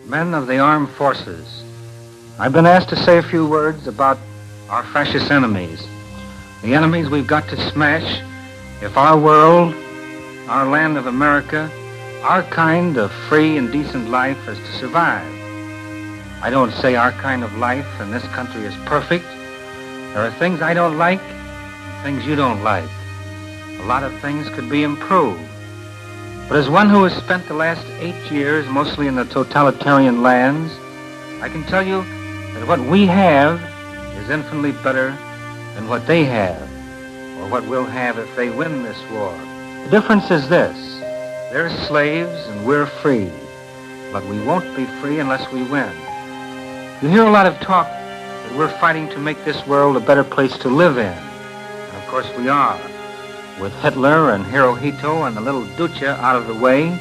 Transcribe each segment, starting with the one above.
Men of the armed forces, I've been asked to say a few words about our fascist enemies, the enemies we've got to smash if our world, our land of America, our kind of free and decent life is to survive. I don't say our kind of life in this country is perfect. There are things I don't like, things you don't like. A lot of things could be improved. But as one who has spent the last 8 years mostly in the totalitarian lands, I can tell you that what we have is infinitely better than what they have, or what we'll have if they win this war. The difference is this: they're slaves and we're free, but we won't be free unless we win. You hear a lot of talk that we're fighting to make this world a better place to live in, and of course we are. With Hitler and Hirohito and the little Ducha out of the way,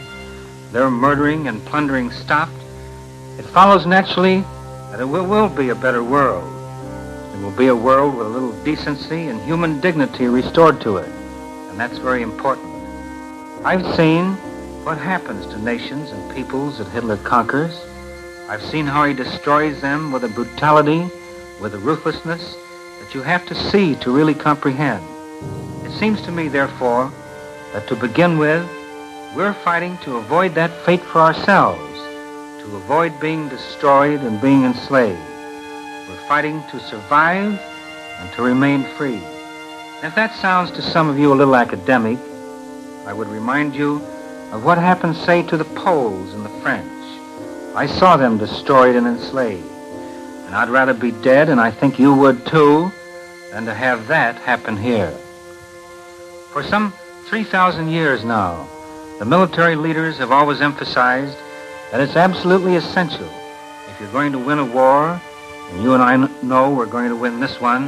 their murdering and plundering stopped, it follows naturally that it will be a better world. It will be a world with a little decency and human dignity restored to it, and that's very important. I've seen what happens to nations and peoples that Hitler conquers. I've seen how he destroys them with a brutality, with a ruthlessness that you have to see to really comprehend. It seems to me, therefore, that to begin with, we're fighting to avoid that fate for ourselves, to avoid being destroyed and being enslaved. We're fighting to survive and to remain free. And if that sounds to some of you a little academic, I would remind you of what happened, say, to the Poles and the French. I saw them destroyed and enslaved, and I'd rather be dead, and I think you would too, than to have that happen here. For some 3,000 years now, the military leaders have always emphasized that it's absolutely essential, if you're going to win a war, and you and I know we're going to win this one,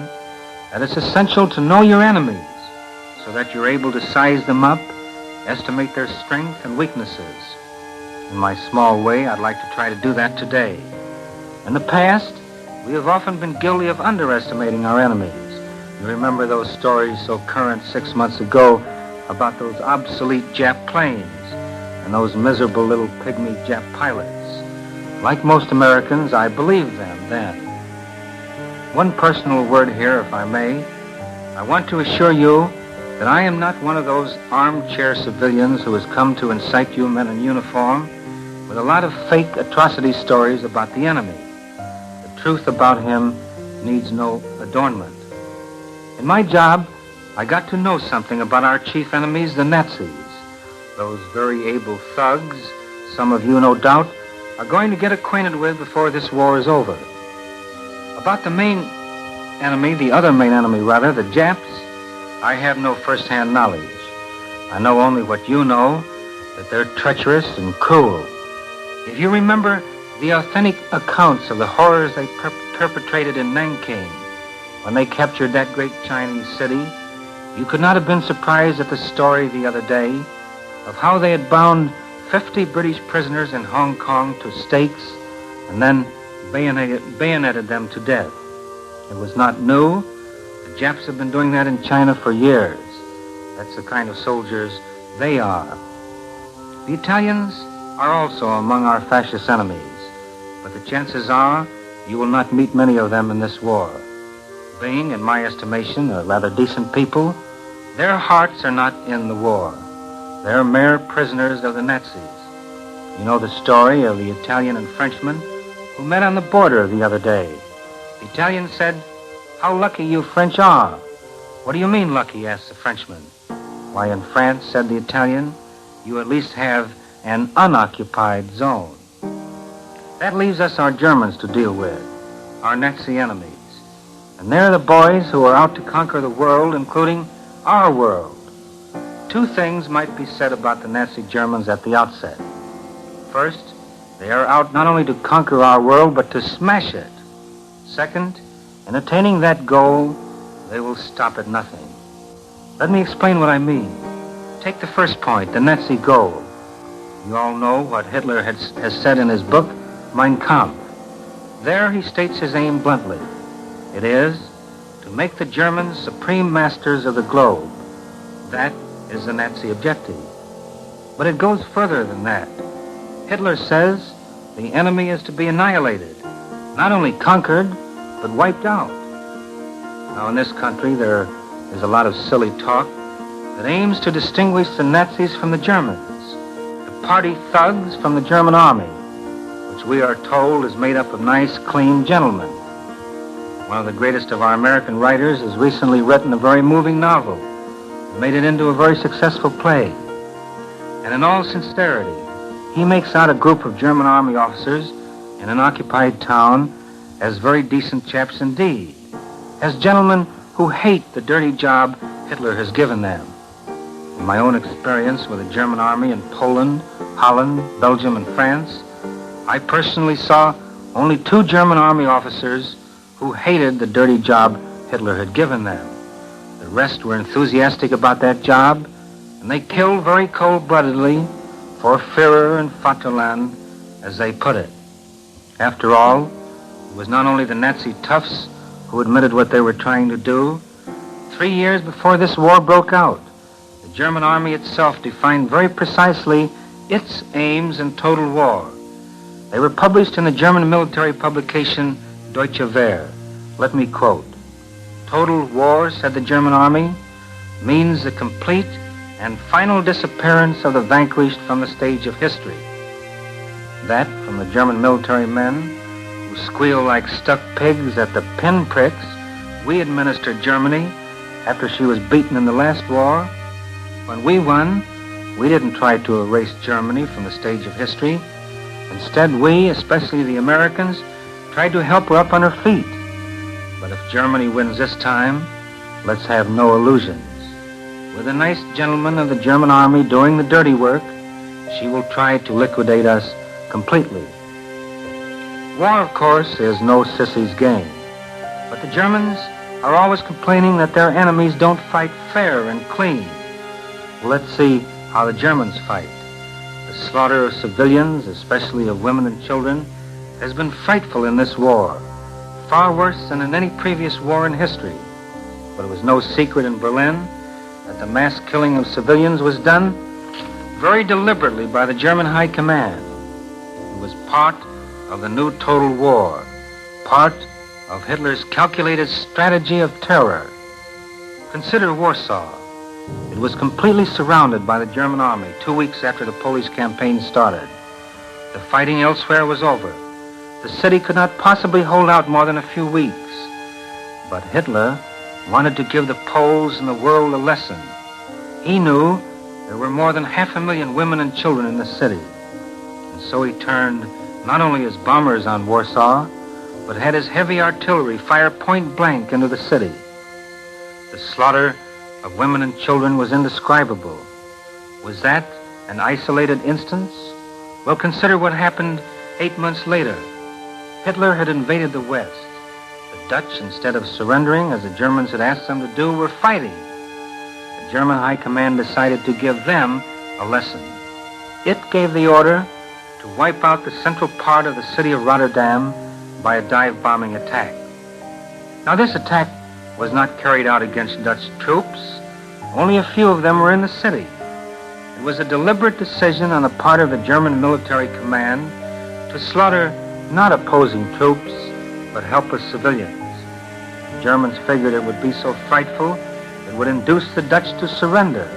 that it's essential to know your enemies so that you're able to size them up, estimate their strengths and weaknesses. In my small way, I'd like to try to do that today. In the past, we have often been guilty of underestimating our enemies. You remember those stories so current 6 months ago about those obsolete Jap planes and those miserable little pygmy Jap pilots. Like most Americans, I believed them then. One personal word here, if I may. I want to assure you that I am not one of those armchair civilians who has come to incite you men in uniform with a lot of fake atrocity stories about the enemy. The truth about him needs no adornment. In my job, I got to know something about our chief enemies, the Nazis. Those very able thugs, some of you no doubt, are going to get acquainted with before this war is over. About the main enemy, the other main enemy rather, the Japs, I have no first-hand knowledge. I know only what you know, that they're treacherous and cruel. If you remember the authentic accounts of the horrors they perpetrated in Nanking, when they captured that great Chinese city, you could not have been surprised at the story the other day of how they had bound 50 British prisoners in Hong Kong to stakes and then bayoneted them to death. It was not new. The Japs have been doing that in China for years. That's the kind of soldiers they are. The Italians are also among our fascist enemies, but the chances are you will not meet many of them in this war. Being, in my estimation, a rather decent people, their hearts are not in the war. They're mere prisoners of the Nazis. You know the story of the Italian and Frenchman who met on the border the other day. The Italian said, "How lucky you French are." "What do you mean lucky?" asked the Frenchman. "Why, in France," said the Italian, "you at least have an unoccupied zone." That leaves us our Germans to deal with, our Nazi enemies. And they're the boys who are out to conquer the world, including our world. Two things might be said about the Nazi Germans at the outset. First, they are out not only to conquer our world, but to smash it. Second, in attaining that goal, they will stop at nothing. Let me explain what I mean. Take the first point, the Nazi goal. You all know what Hitler has said in his book, Mein Kampf. There he states his aim bluntly. It is to make the Germans supreme masters of the globe. That is the Nazi objective. But it goes further than that. Hitler says the enemy is to be annihilated, not only conquered, but wiped out. Now, in this country, there is a lot of silly talk that aims to distinguish the Nazis from the Germans, the party thugs from the German army, which we are told is made up of nice, clean gentlemen. One of the greatest of our American writers has recently written a very moving novel and made it into a very successful play. And in all sincerity, he makes out a group of German army officers in an occupied town as very decent chaps indeed, as gentlemen who hate the dirty job Hitler has given them. In my own experience with the German army in Poland, Holland, Belgium, and France, I personally saw only 2 German army officers who hated the dirty job Hitler had given them. The rest were enthusiastic about that job, and they killed very cold-bloodedly for Führer and Vaterland, as they put it. After all, it was not only the Nazi toughs who admitted what they were trying to do. 3 years before this war broke out, the German army itself defined very precisely its aims in total war. They were published in the German military publication Deutsche Wehr. Let me quote. "Total war," said the German army, "means the complete and final disappearance of the vanquished from the stage of history." That, from the German military men who squeal like stuck pigs at the pinpricks we administered Germany after she was beaten in the last war. When we won, we didn't try to erase Germany from the stage of history. Instead, we, especially the Americans, tried to help her up on her feet. But if Germany wins this time, let's have no illusions. With a nice gentleman of the German army doing the dirty work, she will try to liquidate us completely. War, of course, is no sissy's game. But the Germans are always complaining that their enemies don't fight fair and clean. Well, let's see how the Germans fight. The slaughter of civilians, especially of women and children, has been frightful in this war, far worse than in any previous war in history. But it was no secret in Berlin that the mass killing of civilians was done very deliberately by the German High Command. It was part of the new total war, part of Hitler's calculated strategy of terror. Consider Warsaw. It was completely surrounded by the German army 2 weeks after the Polish campaign started. The fighting elsewhere was over. The city could not possibly hold out more than a few weeks. But Hitler wanted to give the Poles and the world a lesson. He knew there were more than 500,000 women and children in the city. And so he turned not only his bombers on Warsaw, but had his heavy artillery fire point blank into the city. The slaughter of women and children was indescribable. Was that an isolated instance? Well, consider what happened 8 months later. Hitler had invaded the West. The Dutch, instead of surrendering, as the Germans had asked them to do, were fighting. The German High Command decided to give them a lesson. It gave the order to wipe out the central part of the city of Rotterdam by a dive-bombing attack. Now, this attack was not carried out against Dutch troops. Only a few of them were in the city. It was a deliberate decision on the part of the German military command to slaughter not opposing troops, but helpless civilians. The Germans figured it would be so frightful it would induce the Dutch to surrender,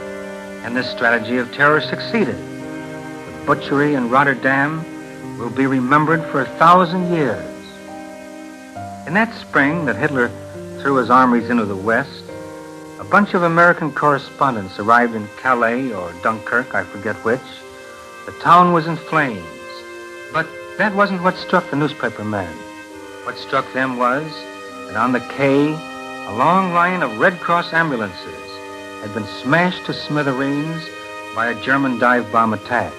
and this strategy of terror succeeded. The butchery in Rotterdam will be remembered for 1,000 years. In that spring that Hitler threw his armies into the West, a bunch of American correspondents arrived in Calais or Dunkirk, I forget which. The town was in flames. But that wasn't what struck the newspaper men. What struck them was that on the quay, a long line of Red Cross ambulances had been smashed to smithereens by a German dive bomb attack.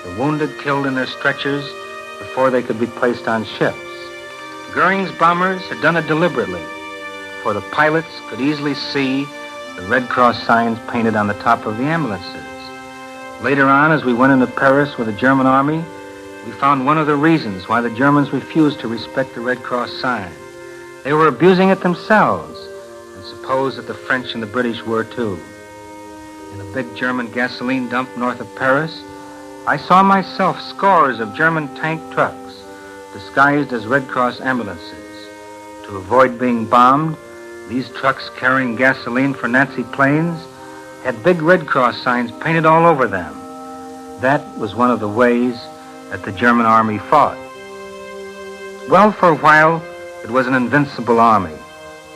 The wounded killed in their stretchers before they could be placed on ships. Goering's bombers had done it deliberately, for the pilots could easily see the Red Cross signs painted on the top of the ambulances. Later on, as we went into Paris with the German army, we found one of the reasons why the Germans refused to respect the Red Cross sign. They were abusing it themselves, and supposed that the French and the British were too. In a big German gasoline dump north of Paris, I saw myself scores of German tank trucks disguised as Red Cross ambulances. To avoid being bombed, these trucks carrying gasoline for Nazi planes had big Red Cross signs painted all over them. That was one of the ways that the German army fought. Well, for a while, it was an invincible army.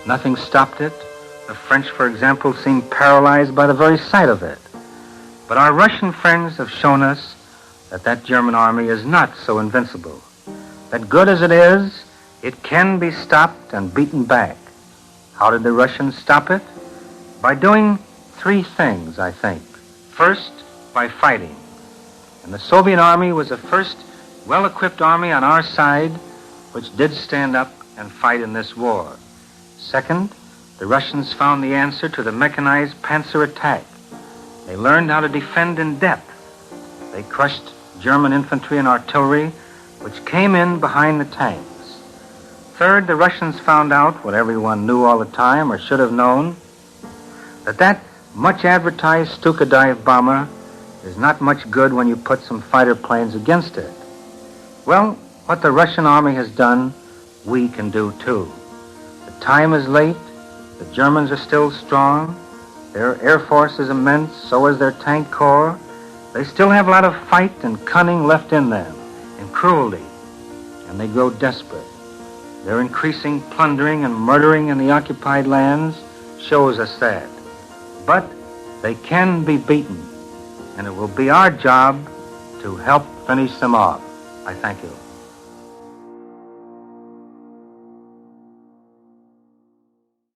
Nothing stopped it. The French, for example, seemed paralyzed by the very sight of it. But our Russian friends have shown us that that German army is not so invincible. That good as it is, it can be stopped and beaten back. How did the Russians stop it? By doing three things, I think. First, by fighting. And the Soviet army was the first well-equipped army on our side which did stand up and fight in this war. Second, the Russians found the answer to the mechanized panzer attack. They learned how to defend in depth. They crushed German infantry and artillery, which came in behind the tanks. Third, the Russians found out what everyone knew all the time, or should have known, that much-advertised Stuka dive bomber is not much good when you put some fighter planes against it. Well, what the Russian army has done, we can do too. The time is late. The Germans are still strong. Their air force is immense, so is their tank corps. They still have a lot of fight and cunning left in them, and cruelty, and they grow desperate. Their increasing plundering and murdering in the occupied lands shows us that. But they can be beaten, and it will be our job to help finish them off. I thank you.